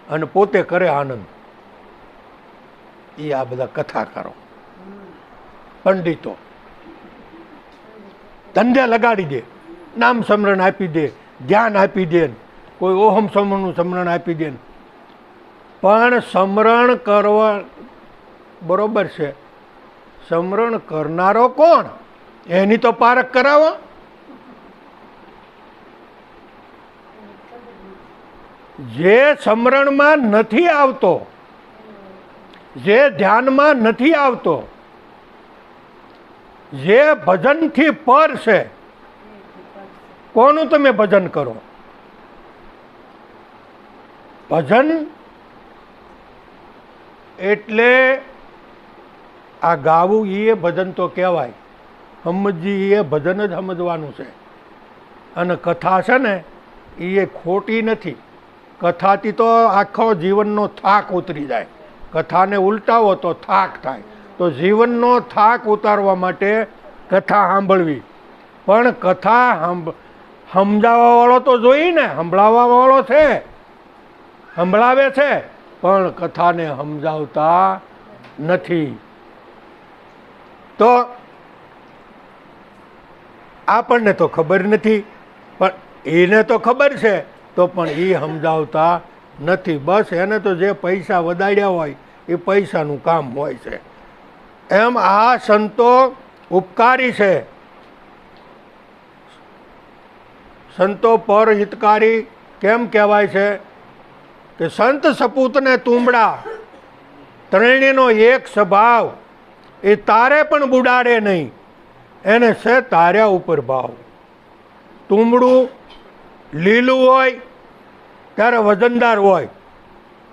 અને પોતે કરે આનંદ. એ આ બધા કથાકારો, પંડિતો ધંધે લગાડી દે, નામ સ્મરણ આપી દે, ધ્યાન આપી દે, કોઈ ઓહમ સમરણનું સ્મરણ આપી દે. પણ સ્મરણ કરવા બરોબર છે, સ્મરણ કરનારો કોણ એની તો પારખ કરાવો. જે સ્મરણમાં નથી આવતો, જે ધ્યાનમાં નથી આવતો, જે ભજનથી પર છે, કોનું તમે ભજન કરો? ભજન એટલે આ ગાવું એ ભજન તો કહેવાય, સમજી એ ભજન જ સમજવાનું છે. અને કથા છે ને એ ખોટી નથી. કથાથી તો આખો જીવનનો થાક ઉતરી જાય. કથાને ઉલટાવો તો થાક થાય. તો જીવનનો થાક ઉતારવા માટે કથા સાંભળવી. પણ કથા સમજાવવાવાળો તો જોઈએ ને, સંભળાવવાવાળો છે, સંભળાવે છે, પણ કથાને સમજાવતા નથી. તો આપણને તો ખબર નથી, પણ એને તો ખબર છે, તો પણ એ સમજાવતા નથી. બસ એને તો જે પૈસા વધાર્યા હોય એ પૈસાનું કામ હોય છે. એમ આ સંતો ઉપકારી છે. સંતો પર હિતકારી કેમ કહેવાય છે? કે સંત સપૂતને તુંબડા ત્રણેયનો એક સ્વભાવ, એ તારે પણ બુડાડે નહીં, એને છે તાર્યા ઉપર ભાવ. તુંબડું લીલું હોય ત્યારે વજનદાર હોય,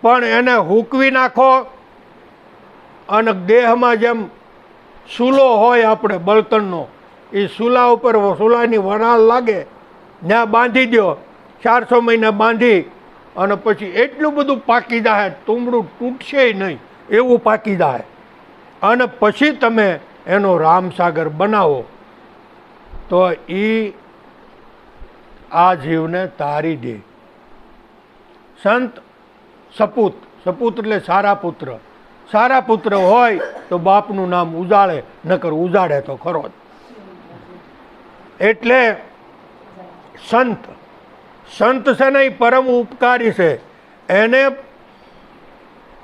પણ એને હૂકવી નાખો અને દેહમાં જેમ સૂલો હોય આપણે બળતણનો, એ સૂલા ઉપર સૂલાની વરાળ લાગે, ત્યાં બાંધી દો, 400 મહિના બાંધી અને પછી એટલું બધું પાકી જાય, તુંબડું તૂટશે નહીં એવું પાકી જાય. અને પછી તમે એનો રામસાગર બનાવો તો એ આ જીવને તારી દે. સંત સપૂત, સપૂત એટલે સારા પુત્ર. સારા પુત્ર હોય તો બાપનું નામ ઉજાળે, નકર ઉજાડે તો ખરો જ. એટલે સંત, સંત છે ને એ પરમ ઉપકારી છે. એને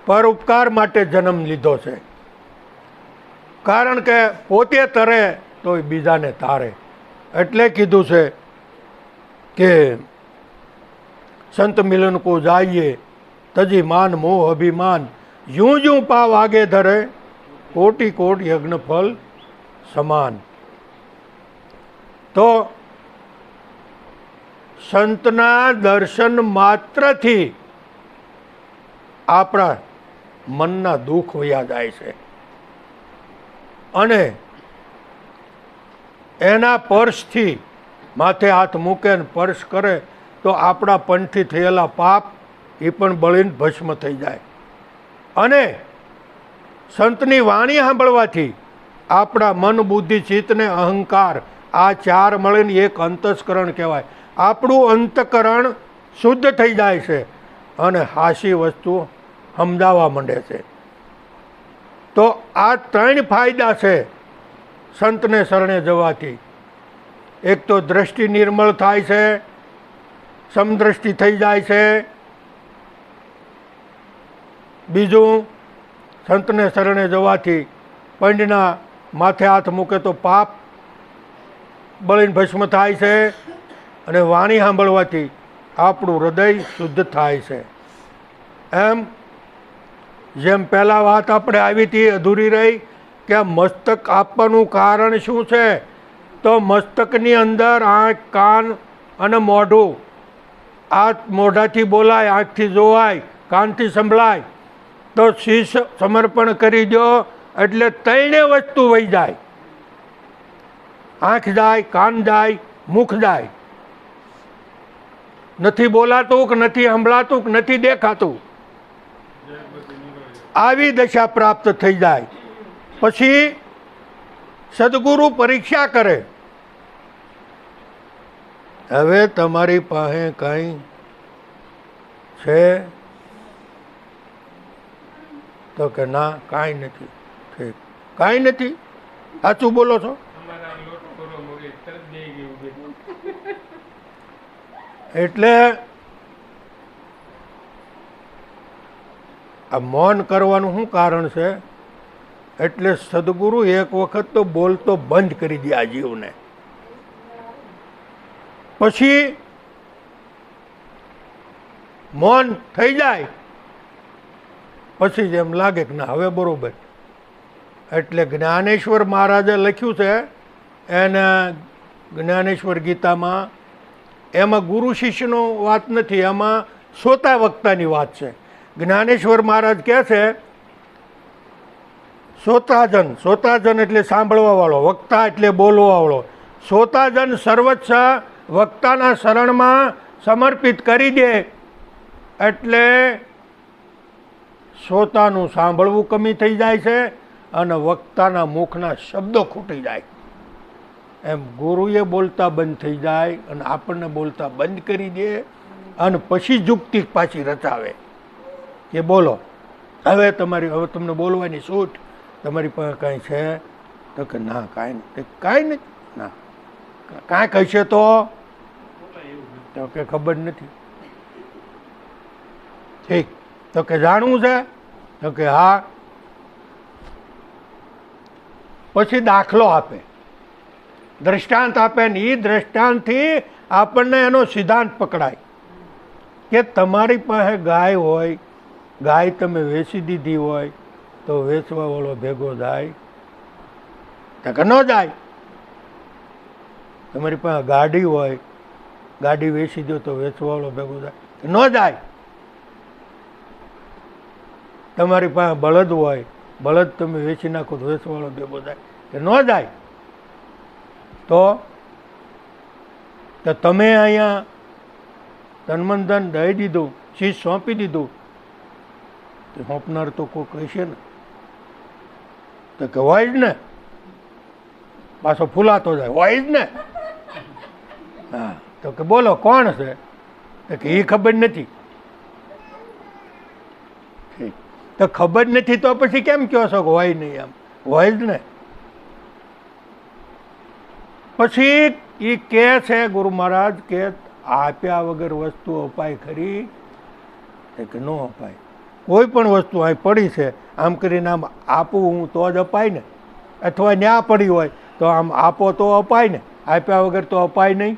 પરોપકાર માટે જન્મ લીધો છે. કારણ કે પોતે તરે તો બીજાને તારે. એટલે કીધું છે કે સંત મિલન કો જાઈએ તજી માન મોહ અભિમાન, यूं यूं पाव आगे धरे कोटि कोट यज्ञ फल સમાન. તો સંતના દર્શન માત્રથી આપણા મનના દુઃખ વયા જાય છે. અને એના પર્શથી માથે હાથ મૂકે ને પર્શ કરે તો આપણા પંથથી થયેલા પાપ એ પણ બળીને ભસ્મ થઈ જાય. અને સંતની વાણી સાંભળવાથી આપણા મન બુદ્ધિ ચિત્ત ને અહંકાર આ ચાર મળીને એક અંતસ્કરણ કહેવાય. આપણું અંતકરણ શુદ્ધ થઈ જાય છે અને હાસી વસ્તુ સમજાવવા માંડે છે. તો આ 3 ફાયદા છે સંતને શરણે જવાથી. એક તો દ્રષ્ટિ નિર્મળ થાય છે, સમદ્રષ્ટિ થઈ જાય છે. બીજું, સંતને શરણે જવાથી પંડના માથે હાથ મૂકે તો પાપ બળીને ભસ્મ થાય છે. અને વાણી સાંભળવાથી આપણું હૃદય શુદ્ધ થાય છે. એમ જેમ પહેલાં વાત આપણે આવી હતી, અધૂરી રહી, કે આ મસ્તક આપવાનું કારણ શું છે? તો મસ્તકની અંદર આંખ, કાન અને મોઢું. આ મોઢાથી બોલાય, આંખથી જોવાય, કાનથી સંભળાય. તો શીશ સમર્પણ કરી દો એટલે 3 વસ્તુ વહી જાય. આંખ જાય, કાન જાય, મુખ જાય. નથી બોલાતું કે નથી સંભળાતું કે નથી દેખાતું, આવી દશા પ્રાપ્ત થઈ જાય. પછી સદગુરુ પરીક્ષા કરે, હવે તમારી પાસે કંઈ છે? તો કે ના કાંઈ નથી. ઠીક, કાંઈ નથી, સાચું બોલો છો? એટલે આ મૌન કરવાનું શું કારણ છે? એટલે સદગુરુ એક વખત તો બોલતો બંધ કરી દે આ જીવને. પછી મૌન થઈ જાય, પછી જ એમ લાગે કે ના હવે બરોબર. એટલે જ્ઞાનેશ્વર મહારાજે લખ્યું છે એને જ્ઞાનેશ્વર ગીતામાં, એમાં ગુરુ શિષ્યનો વાત નથી, એમાં શ્રોતા વક્તાની વાત છે. જ્ઞાનેશ્વર મહારાજ કહે છે શ્રોતાજન, શ્રોતાજન એટલે સાંભળવાવાળો, વક્તા એટલે બોલવાવાળો. શ્રોતાજન સર્વચ્છ વક્તાના શરણમાં સમર્પિત કરી દે એટલે શ્રોતાનું સાંભળવું કમી થઈ જાય છે અને વક્તાના મુખના શબ્દો ખૂટી જાય. એમ ગુરુએ બોલતા બંધ થઈ જાય અને આપણને બોલતા બંધ કરી દે અને પછી યુક્તિ પાછી રચાવે કે બોલો હવે તમારી, હવે તમને બોલવાની છૂટ, તમારી પાસે કાંઈ છે? તો કે ના કાંઈ નથી. કાંઈ નથી? ના કાંઈ કહેશે તો કે ખબર નથી. ઠીક, તો કે જાણવું છે? તો કે હા. પછી દાખલો આપે, દ્રષ્ટાંત આપે ને એ દ્રષ્ટાંતથી આપણને એનો સિદ્ધાંત પકડાય કે તમારી પાસે ગાય હોય, ગાય તમે વેચી દીધી હોય તો વેચવાવાળો ભેગો જાય? તો કે ન જાય. તમારી પાસે ગાડી હોય, ગાડી વેચી દો તો વેચવાવાળો ભેગો જાય? ન જાય. તમારી પાસે બળદ હોય, બળદ તમે વેચી નાખો તો વેચવાવાળો ભેગો જાય? કે ન જાય. તો તમે અહીંયા તન ધન દઈ દીધું, ચીજ સોંપી દીધું, તો સોંપનાર તો કોઈ કહેશે ને? તો કે હોય જ ને, પાછો ફૂલાતો જાય, હોય જ ને. હા, તો કે બોલો કોણ છે? તો કે એ ખબર નથી. તો ખબર નથી તો પછી કેમ કહો છો કે હોય નહીં? એમ હોય જ ને. પછી એ કહે છે ગુરુ મહારાજ કે આપ્યા વગર વસ્તુ અપાય ખરી? કે ન અપાય. કોઈ પણ વસ્તુ અહીં પડી છે, આમ કરીને આમ આપું હું તો જ અપાય ને, અથવા ન્યા પડી હોય તો આમ આપો તો અપાય ને, આપ્યા વગર તો અપાય નહીં.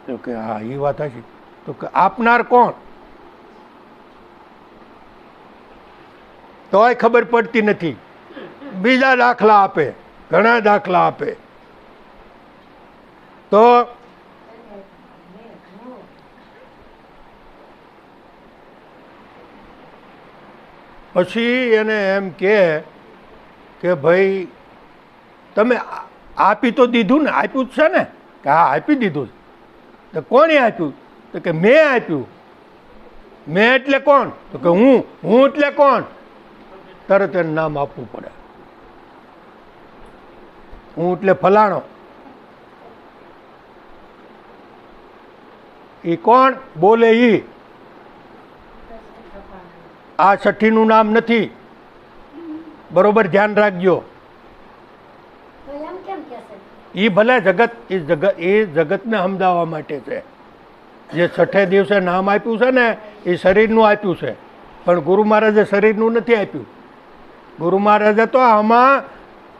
તો કે હા એ વાત હશે. તો કે આપનાર કોણ? તોય ખબર પડતી નથી. બીજા દાખલા આપે, ઘણા દાખલા આપે. તો પછી એને એમ કે ભાઈ તમે આપી તો દીધું ને, આપ્યું જ છે ને? કે હા આપી દીધું. તો કોણે આપ્યું? તો કે મેં આપ્યું. મેં એટલે કોણ? તો કે હું એટલે કોણ? તરત એનું નામ આપવું પડે. હું એટલે ફલાણો. એ કોણ બોલે? ઈ આ છઠ્ઠીનું નામ નથી. બરોબર ધ્યાન રાખજો. એ ભલે જગત, એ જગતને સમજાવવા માટે છે. જે છઠ્ઠે દિવસે નામ આપ્યું છે ને એ શરીરનું આપ્યું છે, પણ ગુરુ મહારાજે શરીરનું નથી આપ્યું. ગુરુ મહારાજે તો આમાં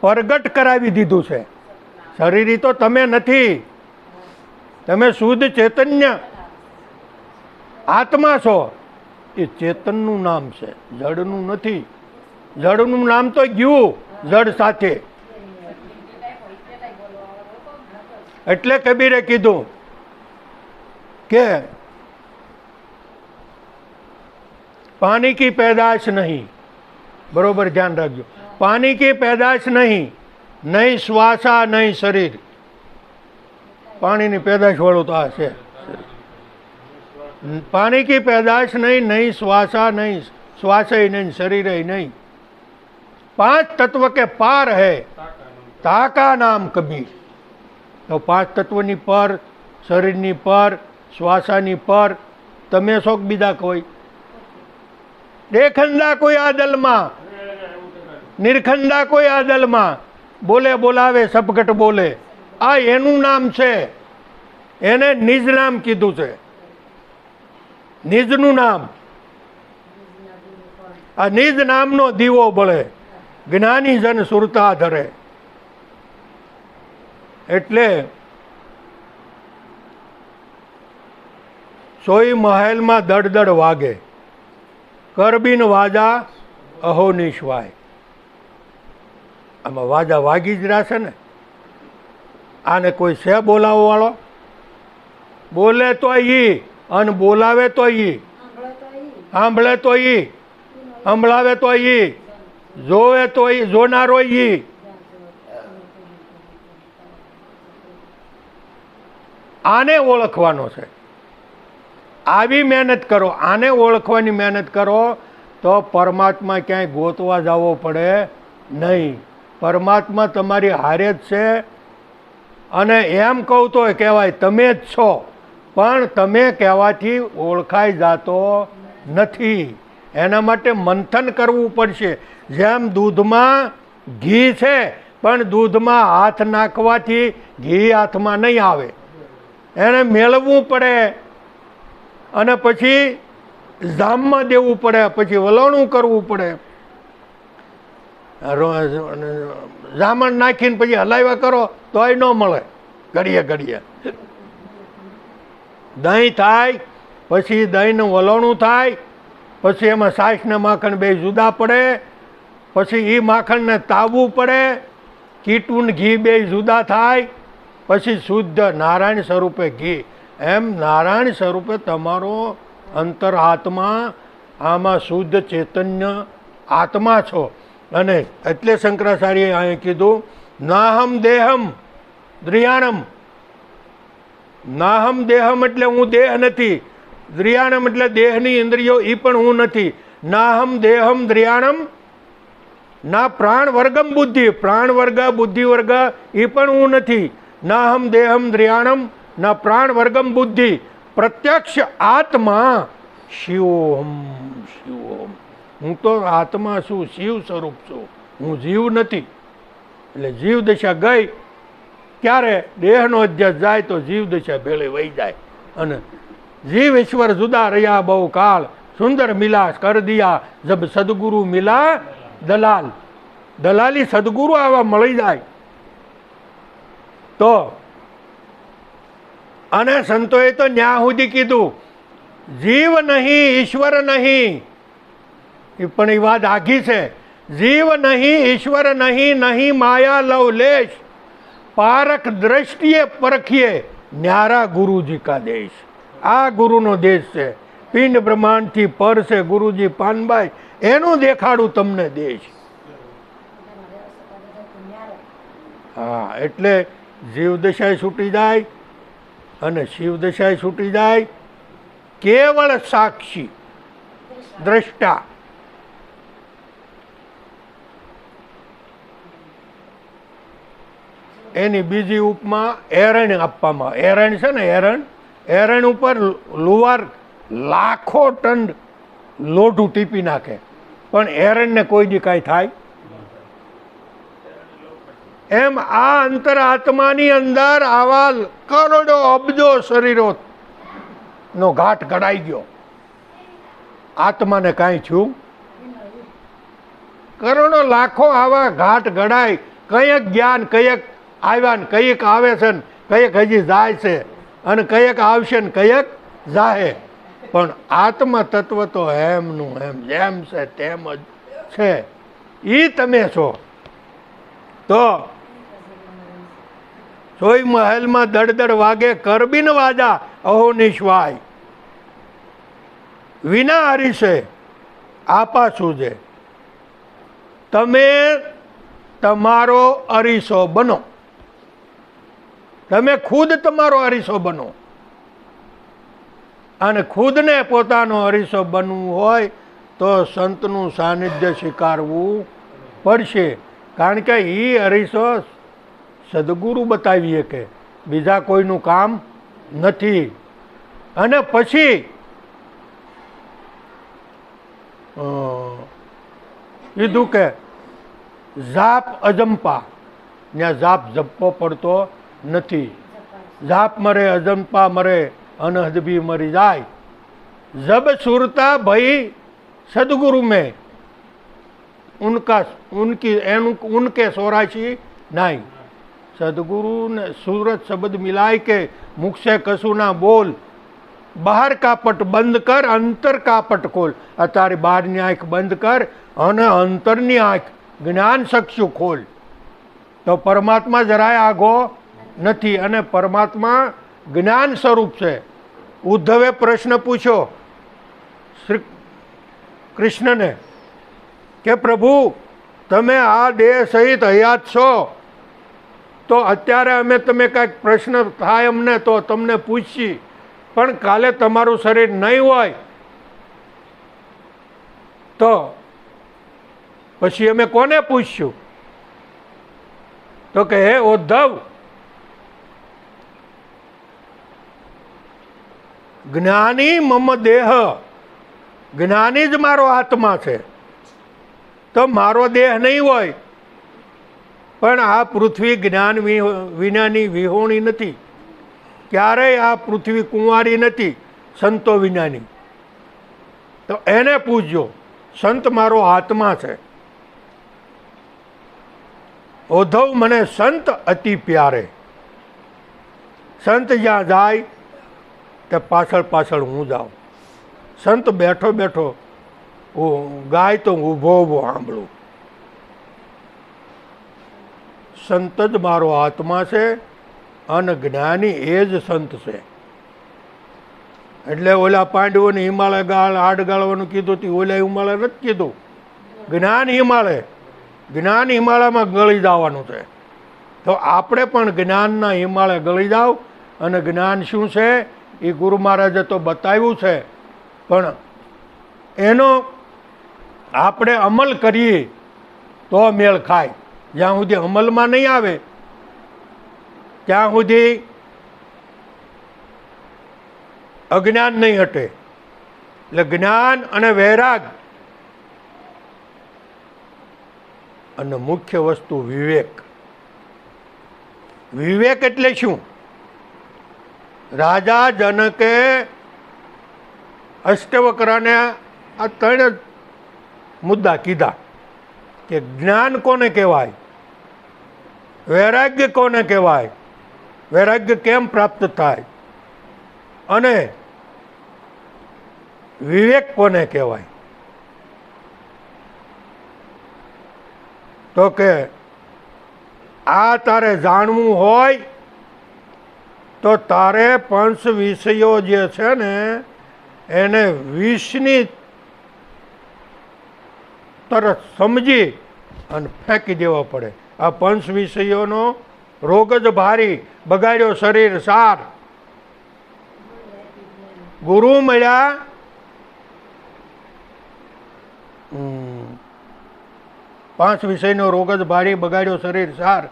પ્રગટ કરાવી દીધું છે. શરીરી તો તમે નથી, તમે શુદ્ધ ચૈતન્ય આત્મા છો. એ ચેતનનું નામ છે, જડનું નથી. જડનું નામ તો ગયું જડ સાથે. એટલે કબીરે કીધું કે પાણી કી પેદાશ નહીં. બરોબર ધ્યાન રાખજો. પાણી કી પેદાશ નહીં, નહીં શ્વાસા નહીં શરીર. પાણીની પેદાશ વાળું તો આ છે. पानी की पैदाश नहीं, नहीं श्वासा नहीं, श्वास ही नहीं, शरीर ही नहीं, 5 तत्व के पार है ताका नाम कबीर. तो 5 तत्वनी पर, शरीરની પર, શ્વાસાની પર, તમે શોક બીજા કોઈ દેખંદા કોઈ આદલમાં, નિરખંદા કોઈ આદલમાં, બોલે બોલાવે સપગટ બોલે. આ એનું નામ છે, એને નિજ નામ કીધું છે, નિજનું નામ. આ નિજ નામનો દીવો બળે, જ્ઞાની જન સુરતા ધરે. એટલે સોઈ મહેલમાં દડદડ વાગે, કરબીન વાજા અહો નિશ્વાય. આમાં વાજા વાગી જ રહેશે ને. આને કોઈ છે બોલાવવા વાળો? બોલે તો ઈ, અને બોલાવે તો ઈ, સાંભળે તો ઈ, સંભળાવે તો ઈ, જોવે તો ઈ, જોનારો ઈ. આને ઓળખવાનો છે. આવી મહેનત કરો, આને ઓળખવાની મહેનત કરો તો પરમાત્મા ક્યાંય ગોતવા જવો પડે નહીં. પરમાત્મા તમારી હારે જ છે. અને એમ કહું તો કહેવાય તમે જ છો, પણ તમે કહેવાથી ઓળખાઈ જાતો નથી. એના માટે મંથન કરવું પડશે. જેમ દૂધમાં ઘી છે, પણ દૂધમાં હાથ નાખવાથી ઘી હાથમાં નહીં આવે, એને મેળવવું પડે અને પછી જામમાં દેવું પડે, પછી વલણું કરવું પડે. જામણ નાખીને પછી હલાવ્યા કરો તોય ન મળે. ઘડીએ ઘડીએ દહીં થાય, પછી દહીંનું વલણું થાય, પછી એમાં છાશ ને માખણ બે જુદા પડે, પછી એ માખણને તાવવું પડે, કીટું ઘી બે જુદા થાય, પછી શુદ્ધ નારાયણ સ્વરૂપે ઘી. એમ નારાયણ સ્વરૂપે તમારો અંતર આત્મા, આમાં શુદ્ધ ચૈતન્ય આત્મા છો. અને એટલે શંકરાચાર્યએ અહીં કીધું નાહમ દેહમ દ્રિયાણમ. નાહમ દેહમ એટલે હું દેહ નથી, દ્રિયાણમ એટલે દેહની ઇન્દ્રિયો એ પણ હું નથી. નાહમ દેહમ દ્રિયાણમ, ના પ્રાણ વર્ગમ બુદ્ધિ, પ્રાણ વર્ગ બુદ્ધિ વર્ગ એ પણ હું નથી. નાહમ દેહમ દ્રિયાણમ, ના પ્રાણ વર્ગમ બુદ્ધિ, પ્રત્યક્ષ આત્મા શિવોહમ શિવોહમ. હું તો આત્મા છું, શિવ સ્વરૂપ છું, હું જીવ નથી. એટલે જીવ દશા ગઈ ક્યારે? દેહનો અધ્યાસ જાય તો જીવ દશા ભેળે વહી જાય. અને જીવ ઈશ્વર જુદા રહ્યા બહુ કાળ, સુંદર મિલા કર દિયા જબ સદગુરુ મિલા દલાલ. દલાલી સદગુરુ આવા મળી જાય તો. અને સંતોએ તો ન્યા સુધી કીધું જીવ નહીં ઈશ્વર નહીં, એ પણ એ વાત આઘી છે. જીવ નહીં ઈશ્વર નહીં, નહીં માયા લવ લેશ, પારખ દ્રષ્ટિએ પરખીએ ન્યારા ગુરુજી કા દેશ. આ ગુરુનો દેશ છે, પિંડ બ્રહ્માંડથી પર છે ગુરુજી પાનબાઈ, એનું દેખાડું તમને દેશ. હા, એટલે જીવ દશાએ છૂટી જાય અને શિવ દશાએ છૂટી જાય. કેવળ સાક્ષી દ્રષ્ટા. એની બીજી ઉપમા એરણ આપવામાં. એરણ છે ને, એરણ ઉપર લુવાર લાખો ટન લોઢું ટીપી નાખે, પણ એરણને કોઈ દી કાંઈ થાય. એમ આ અંતર આત્માની અંદર આવા કરોડો અબજો શરીરો નો ઘાટ ઘડાઈ ગયો, આત્માને કાંઈ થયું? કરોડો લાખો આવા ઘાટ ઘડાય. કયેક જ્ઞાન કયેક આવ્યા ને કયેક આવે છે ને કયેક હજી જાય છે, અને કયેક આવશે ને કયેક જાહે. પણ આત્મા તત્વ તો એમનું એમ જેમ છે તેમ જ છે. એ તમે છો. તો સોઈ મહેલમાં દડદડ વાગે, કરબીન વાજા અહો નિશ્વાય. વિના હરીશે આપા સૂજે. તમે તમારો અરીસો બનો. તમે ખુદ તમારો અરીસો બનો. અને ખુદને પોતાનો અરીસો બનવું હોય તો સંતનું સાનિધ્ય સ્વીકારવું પડશે. કારણ કે એ અરીસો સદગુરુ બતાવીએ કે બીજા કોઈનું કામ નથી. અને પછી કીધું કે જાપ અજંપા, ત્યાં જાપ જપવો પડતો નથી. જાપ મરે અજંપા મરે, અનહદ બી મરી જાય. જબ સુરતા ભઈ સદગुरु में उनके 84 नहीं. सदगुरु ने सूरत शब्द मिलाए के मुख से कशु ना बोल, બહાર કાપટ બંધ કર, અંતર કાપટ ખોલ. અત્યારે બહારની આંખ બંધ કર અને અંતરની આંખ જ્ઞાન ચક્ષુ ખોલ. તો પરમાત્મા જરાય આઘો નથી અને પરમાત્મા જ્ઞાન સ્વરૂપ છે. ઉદ્ધવે પ્રશ્ન પૂછ્યો શ્રી કૃષ્ણને કે પ્રભુ તમે આ દેહ સહિત હયાત છો, તો અત્યારે અમે તમે કાંઈક પ્રશ્ન થાય અમને તો તમને પૂછીએ, પણ કાલે તમારું શરીર નહીં હોય તો પછી અમે કોને પૂછશું? તો કે હે ઉદ્ધવ, જ્ઞાની મમ દેહ, જ્ઞાની જ મારો આત્મા છે. તો મારો દેહ નહીં હોય, પણ આ પૃથ્વી જ્ઞાન વિનાની વિહોણી નથી. ક્યારેય આ પૃથ્વી કુંવારી નથી સંતો વિનાની. તો એને પૂછજો, સંત મારો આત્મા છે. ઉદ્ધવ મને સંત અતિ પ્યારે. સંત જ્યાં જાય તે પાછળ પાછળ હું જાઉં. સંત બેઠો બેઠો ગાય તો ઊભો ઊભો સાંભળું. સંત જ મારો આત્મા છે અને જ્ઞાની એ જ સંત છે. એટલે ઓલા પાંડવોને હિમાલય હાડ ગાળવાનું કીધું હતું, ઓલા હિમાલય નથી કીધું. જ્ઞાન હિમાલયમાં ગળી જવાનું છે. તો આપણે પણ જ્ઞાનના હિમાલય ગળી જાવ. અને જ્ઞાન શું છે એ ગુરુ મહારાજે તો બતાવ્યું છે, પણ એનો આપણે અમલ કરીએ તો મેળ ખાય. જ્યાં સુધી અમલમાં નહીં આવે ત્યાં સુધી અજ્ઞાન નહીં હટે. એટલે જ્ઞાન અને વૈરાગ અને મુખ્ય વસ્તુ વિવેક. વિવેક એટલે શું? રાજા જનકે અષ્ટવક્રને આ 3 મુદ્દા કીધા કે જ્ઞાન કોને કહેવાય, વૈરાગ્ય કોને કહેવાય, વૈરાગ્ય કેમ પ્રાપ્ત થાય, અને વિવેક કોને કહેવાય. તો કે આ તારે જાણવું હોય તો તારે પંચ વિષયો જે છે ને એને 20ની તરત સમજી અને ફેંકી દેવા પડે. આ પંચ વિષયોનો રોગ જ ભારી, બગાડ્યો શરીર સાર. ગુરુ મળ્યા પાંચ વિષયનો રોગ જ ભારી, બગાડ્યો શરીર સાર.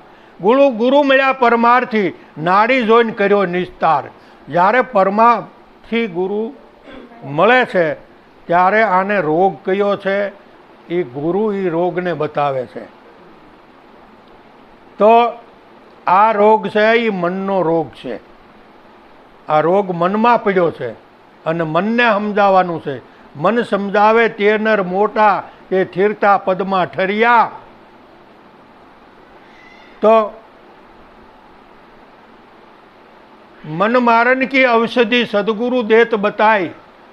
ગુરુ મળ્યા પરમાર્થી, નાડી જોઈને કર્યો નિસ્તાર. જ્યારે પરમાથી ગુરુ મળે છે ત્યારે આને રોગ કયો છે એ ગુરુ એ રોગને બતાવે છે. તો આ રોગ છે એ મનનો રોગ છે. આ રોગ મનમાં પડ્યો છે અને મનને સમજાવવાનું છે. મન સમજાવે તે નર મોટા, તે થીરતા પદમાં ઠર્યા. તો मन मारन की औषधि सदगुरु देत बताई,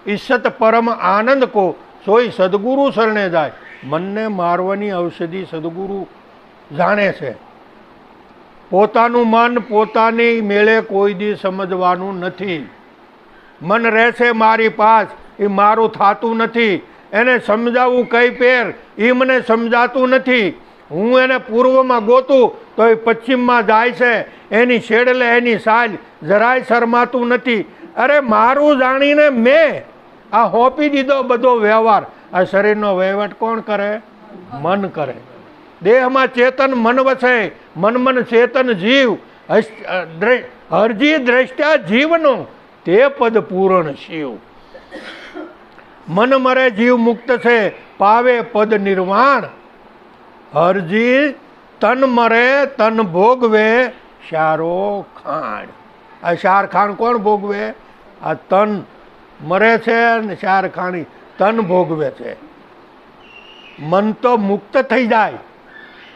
ईसत परम आनंद को सोई सदगुरु शरणे जाय. मन ने मारवानी औषधि सदगुरु जाने છે. પોતાનું મન પોતાની મેળે કોઈ દી સમજવાનું નથી. મન રહેશે મારી પાસ, એ મારું થાતું નથી. એને સમજાવવું કઈ પેર, એ મને સમજાતું નથી. હું એને પૂર્વમાં ગોતું તો એ પશ્ચિમમાં જાય છે. એની છેડલે એની સાજ જરાય શરમાતું નથી. અરે મારું જાણીને મેં આ હોપી દીધો બધો વ્યવહાર. આ શરીરનો વહીવટ કોણ કરે? મન કરે. દેહમાં ચેતન મન વસે, મન ચેતન જીવ. હરજી દ્રષ્ટા જીવનો તે પદ પૂરણ શિવ. મન મરે જીવ મુક્ત છે, પાવે પદ નિર્વાણ. હરજી તન મરે તન ભોગવે, શારો ખાણ. આ શાર ખાણ કોણ ભોગવે? આ તન મરે છે અને શાર ખાણી તન ભોગવે છે. મન તો મુક્ત થઈ જાય,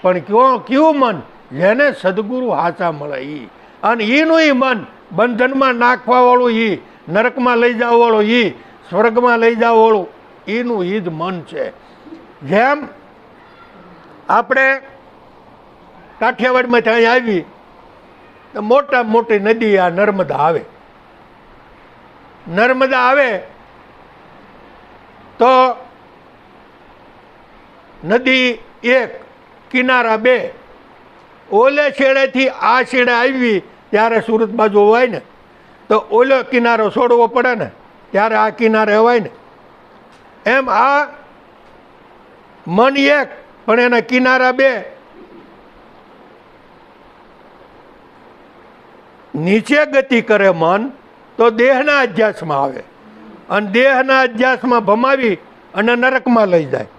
પણ કયું મન? જેને સદગુરુ હાચા મળે એ. અને એનું એ મન બંધનમાં નાખવાવાળું એ, નરકમાં લઈ જવાવાળું એ, સ્વર્ગમાં લઈ જવાવાળું એનું એ જ મન છે. જેમ આપણે કાઠિયાવાડમાં ત્યાં આવી તો મોટા મોટી નદી આ નર્મદા આવે. નર્મદા આવે તો નદી એક, કિનારા બે. ઓલે છેડેથી આ છેડે આવી ત્યારે સુરત બાજુ હોય ને, તો ઓલો કિનારો છોડવો પડે ને ત્યારે આ કિનારે હોય ને. એમ આ મન એક પણ એના કિનારા બે. નીચે ગતિ કરે મન તો દેહના અધ્યાસમાં આવે, અને દેહના અધ્યાસમાં ભમાવી અને નરકમાં લઈ જાય.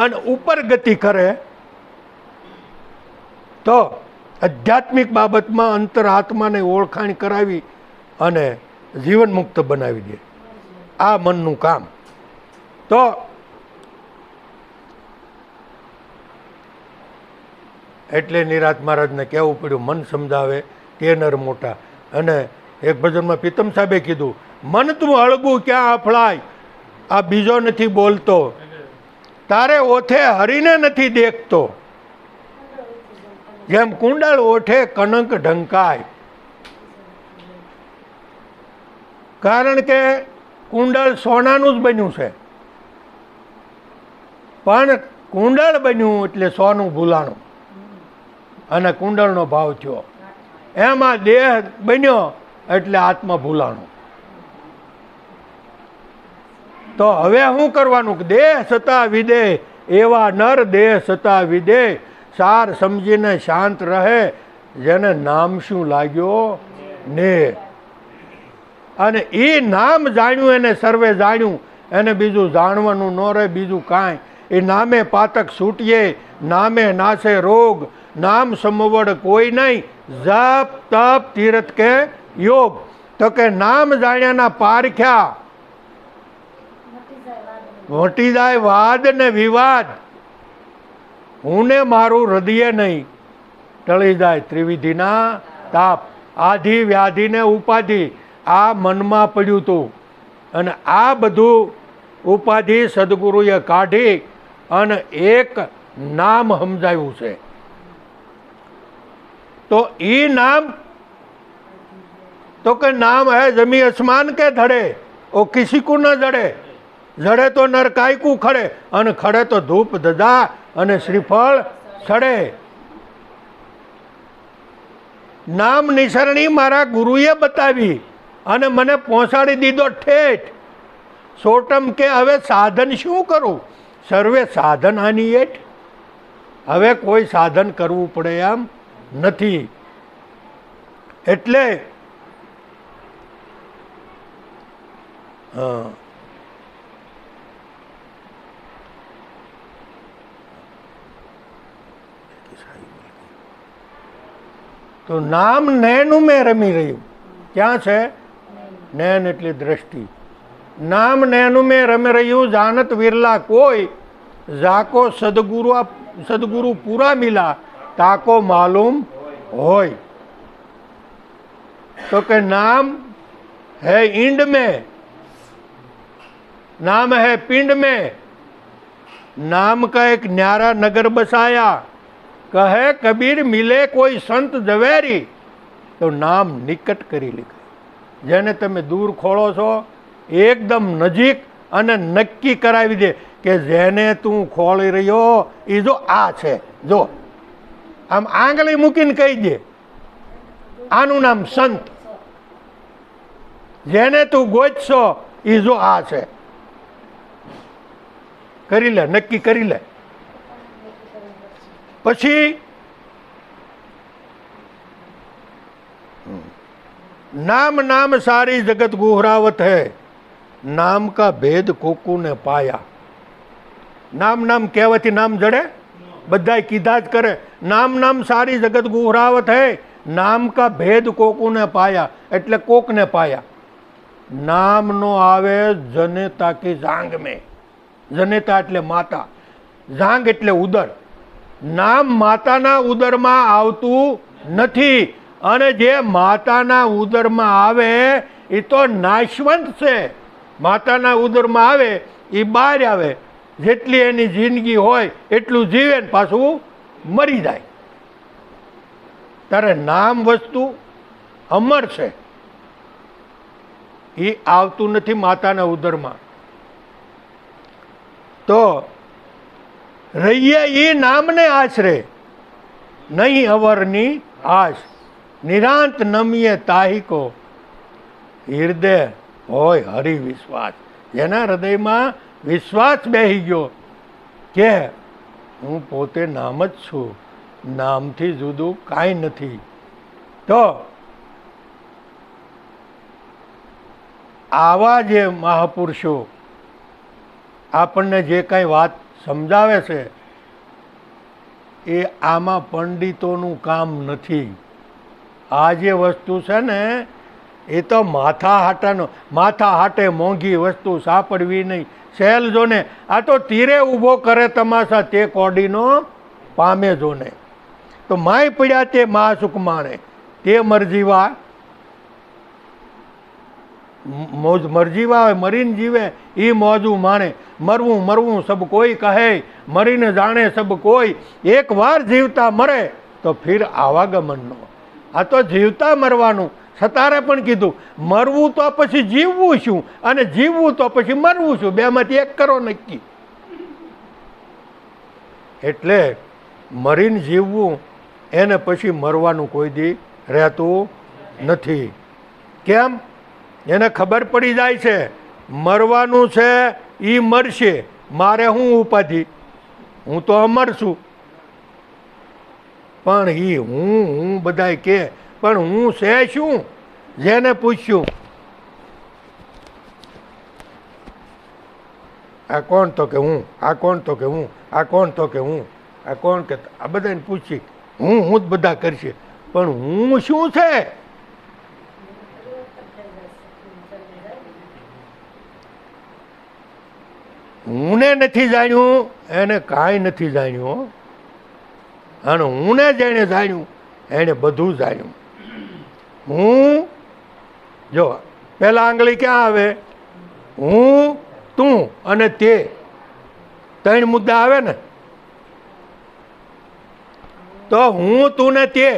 અને ઉપર ગતિ કરે તો આધ્યાત્મિક બાબતમાં અંતરાત્માને ઓળખાણ કરાવી અને જીવન મુક્ત બનાવી દે. આ મનનું કામ. તો એટલે નિરાત મહારાજને કહેવું પડ્યું, મન સમજાવે તે નર મોટા. અને એક ભજનમાં પ્રીતમ સાહેબે કીધું, મન તું હળગું ક્યાં અફળાય, આ બીજો નથી બોલતો, તારે ઓથે હરીને નથી દેખતો, જેમ કુંડળ ઓઠે કનક ઢંકાય. કારણ કે કુંડળ સોનાનું જ બન્યું છે, પણ કુંડળ બન્યું એટલે સોનું ભૂલાણું અને કુંડળનો ભાવ થયો. એમાં દેહ બન્યો એટલે આત્મા ભૂલાણું. તો હવે શું કરવાનું? દેહ સતા વિદેહ, એવા નર દેહ સતા વિદેહ, સાર સમજીને શાંત રહે, જેને નામ શું લાગ્યો ને. અને એ નામ જાણ્યું એને સર્વે જાણ્યું, એને બીજું જાણવાનું ન રહે બીજું કાંઈ. એ નામે પાતક છૂટીએ, નામે નાશે રોગ, નામ સમવડ કોઈ નહીં, જપ તપ તીર્થ કે યોગ. તો કે નામ જાણ્યાના પારખ્યા વટી જાય વાદ ને વિવાદ, હું ને મારું હૃદય નહીં ટળી જાય ત્રિવિધિના તાપ. આધિ વ્યાધિ ને ઉપાધિ આ મનમાં પડ્યું હતું, અને આ બધું ઉપાધિ સદગુરુએ કાઢી અને એક નામ સમજાવ્યું છે. તો એ નામ तो के नाम है जमी आसमान के धड़े, ओ किसी को न जड़े, जड़े तो नर काय को खड़े, अन खड़े तो धूप ददा अने श्रीफल छड़े. नाम निसरणी मारा गुरुए बतावी अने मने पहोंचाड़ी दीधो ठेठ. सोटम के हवे साधन शू करूं? सर्वे साधन आनी हेठ. हवे कोई साधन करवू पड़े एम नथी. एटले तो नाम नैन में रमी रही. क्या है नैन एटली दृष्टि. नाम नैन में रमी रही जानत विरला कोई, जाको सदगुरु पूरा मिला ताको मालूम होय. तो के नाम है इंड में, नाम है पिंड में, नाम का एक न्यारा नगर बसाया. कहे कबीर मिले कोई संत जवेरी, तो नाम निकट करी लिखे. जेने तमे दूर खोलो छो एकदम नजीक अने नक्की करावी दे के जेने तू खोली रह्यो ई जो आ छे. जो आम आंगली मूकीने कही दे आनु नाम संत. जेने तू गोतशो ई जो आ छे. करी ले, नक्की करी ले. पछी नाम नाम सारी जगत गुहरावत है, નામ કા ભેદ કોકુ ને પાયા. નામ નામ કહેવાથી નામ જડે? બધાય કીધા જ કરે. નામ નામ સારી જગત ગુહરાવત હે, નામ કા ભેદ કોકુ ને પાયા, એટલે કોકને પાયા. નામ નો આવે જનેતા કી જાંગ મેં. જનેતા એટલે માતા, જાંગ એટલે ઉદર. નામ માતાના ઉદરમાં આવતું નથી, અને જે માતાના ઉદરમાં આવે એ તો નાશવંત છે. માતાના ઉદરમાં આવે એ બહાર આવે, જેટલી એની જિંદગી હોય એટલું જીવે ને પાછું મરી જાય. ત્યારે નામ વસ્તુ અમર છે, એ આવતું નથી માતાના ઉદરમાં. તો રહીએ એ નામને આશરે, નહીં અવરની આશ. નિરાંત નમીએ તાહિકો, હૃદય હોય હરિ વિશ્વાસ. જેના હૃદયમાં વિશ્વાસ બેસી ગયો કે હું પોતે નામ જ છું, નામથી જુદું કાંઈ નથી, તો આવા જે મહાપુરુષો આપણને જે કાંઈ વાત સમજાવે છે એ આમાં પંડિતોનું કામ નથી. આ જે વસ્તુ છે ને એ તો માથા હાટે મોંઘી વસ્તુ સાંપડવી નહીં. સહેલ જોને આ તો તીરે ઊભો કરે તમાશા, તે કોડીનો પામે જોને. તો માય પડ્યા તે મહાસુખ માણે, તે મરજીવા મોજ મરજીવા હોય મરીને જીવે એ મોજું માણે. મરવું મરવું સબ કોઈ કહે, મરીને જાણે સબ કોઈ, એક વાર જીવતા મરે તો ફિર આવાગમનનો. આ તો જીવતા મરવાનું. સતારે પણ કીધું મરવું તો પછી જીવવું શું, અને જીવવું તો પછી મરવું શું, બેમાંથી એક કરો નક્કી. એટલે મરીને જીવવું એને પછી મરવાનું કોઈ દી રહેતું નથી. કેમ? એને ખબર પડી જાય છે મરવાનું છે એ મરશે, મારે હું ઉપાધિ, હું તો અમર છું. પણ એ હું બધાય કે પણ હું છે શું? જેને પૂછ્યું આ કોણ? તો કે હું. આ કોણ? તો કે હું. આ કોણ? તો કે હું. આ કોણ? કે આ બધાને પૂછી હું જ બધા કરશે. પણ હું શું છે? હુંને નથી જાણ્યું એને કાંઈ નથી જાણ્યું. અને હુંને જેણે જાણ્યું એણે બધું જાણ્યું. હું જો પહેલા આંગળી ક્યાં આવે? હું, તું અને તે, ત્રણ મુદ્દા આવે ને. તો હું, તું ને તે,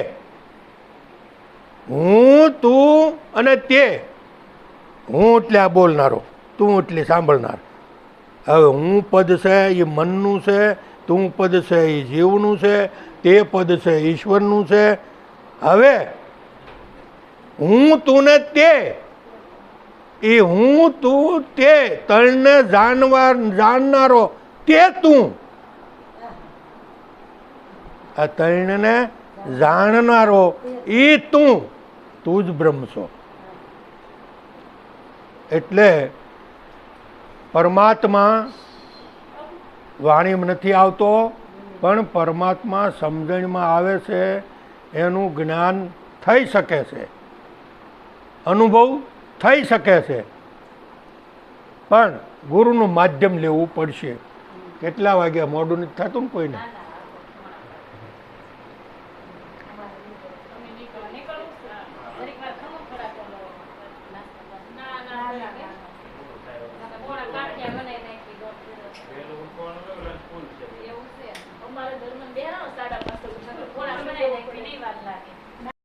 હું, તું અને તે. હું એટલે આ બોલનારો, તું એટલે સાંભળનાર. હવે હું પદ છે એ મનનું છે, તું પદ છે એ જીવનું છે, તે પદ છે ઈશ્વરનું છે. હવે હું, તું ને તે, એ હું, તું, તે ત્રણને જાણનારો તે તું. આ ત્રણને જાણનારો એ તું જ બ્રહ્મ છો. એટલે પરમાત્મા વાણીમાં નથી આવતો, પણ પરમાત્મા સમજણમાં આવે છે. એનું જ્ઞાન થઈ શકે છે, અનુભવ થઈ શકે છે, પણ ગુરુનું માધ્યમ લેવું પડશે. કેટલા વાગ્યા? મોડું નથી થતું ને કોઈને?